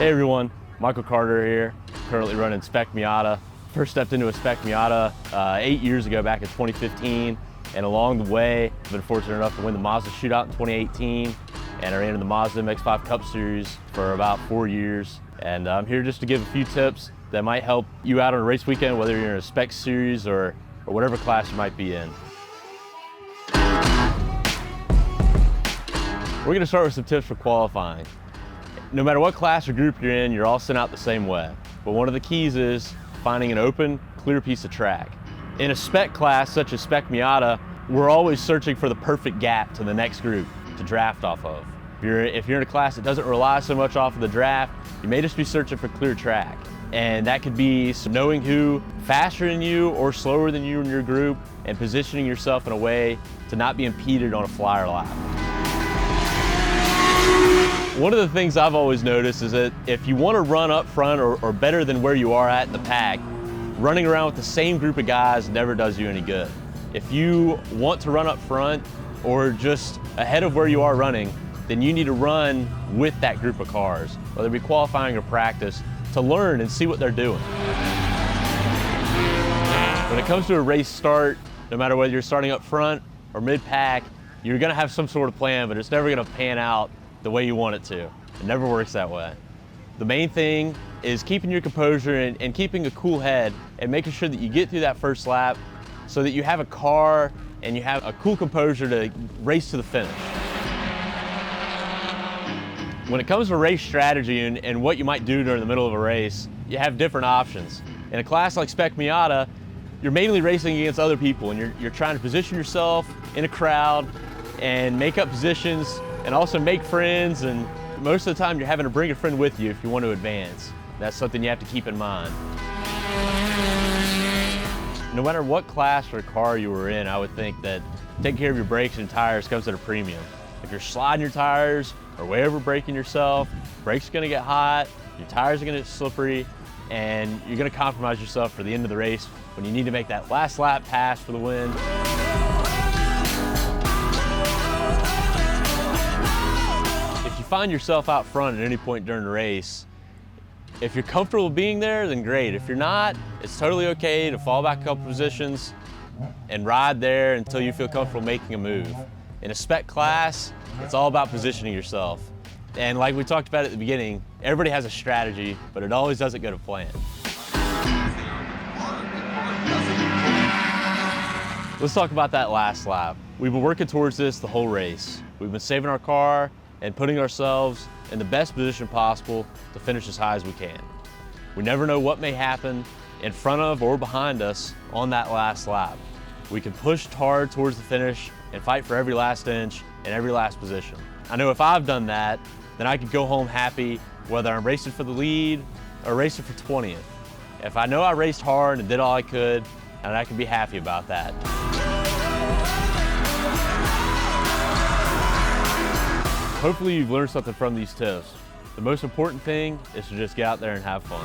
Hey everyone, Michael Carter here, currently running Spec Miata. First stepped into a Spec Miata 8 years ago, back in 2015, and along the way, I've been fortunate enough to win the Mazda Shootout in 2018, and I ran in the Mazda MX-5 Cup Series for about 4 years. And I'm here just to give a few tips that might help you out on a race weekend, whether you're in a Spec Series or whatever class you might be in. We're gonna start with some tips for qualifying. No matter what class or group you're in, you're all sent out the same way. But one of the keys is finding an open, clear piece of track. In a spec class, such as Spec Miata, we're always searching for the perfect gap to the next group to draft off of. If you're in a class that doesn't rely so much off of the draft, you may just be searching for clear track. And that could be knowing who faster than you or slower than you in your group and positioning yourself in a way to not be impeded on a flyer lap. One of the things I've always noticed is that if you want to run up front or better than where you are at in the pack, running around with the same group of guys never does you any good. If you want to run up front or just ahead of where you are running, then you need to run with that group of cars, whether it be qualifying or practice, to learn and see what they're doing. When it comes to a race start, no matter whether you're starting up front or mid-pack, you're gonna have some sort of plan, but it's never gonna pan out the way you want it to. It never works that way. The main thing is keeping your composure and keeping a cool head and making sure that you get through that first lap so that you have a car and you have a cool composure to race to the finish. When it comes to race strategy and what you might do during the middle of a race, you have different options. In a class like Spec Miata, you're mainly racing against other people and you're trying to position yourself in a crowd and make up positions and also make friends, and most of the time you're having to bring a friend with you if you want to advance. That's something you have to keep in mind. No matter what class or car you were in, I would think that taking care of your brakes and tires comes at a premium. If you're sliding your tires or way over braking yourself, brakes are gonna get hot, your tires are gonna get slippery, and you're gonna compromise yourself for the end of the race when you need to make that last lap pass for the win. If you find yourself out front at any point during the race, if you're comfortable being there, then great. If you're not, it's totally okay to fall back a couple positions and ride there until you feel comfortable making a move. In a spec class, it's all about positioning yourself. And like we talked about at the beginning, everybody has a strategy, but it always doesn't go to plan. Let's talk about that last lap. We've been working towards this the whole race. We've been saving our car and putting ourselves in the best position possible to finish as high as we can. We never know what may happen in front of or behind us on that last lap. We can push hard towards the finish and fight for every last inch and every last position. I know if I've done that, then I could go home happy whether I'm racing for the lead or racing for 20th. If I know I raced hard and did all I could, and I can be happy about that. Hopefully you've learned something from these tips. The most important thing is to just get out there and have fun.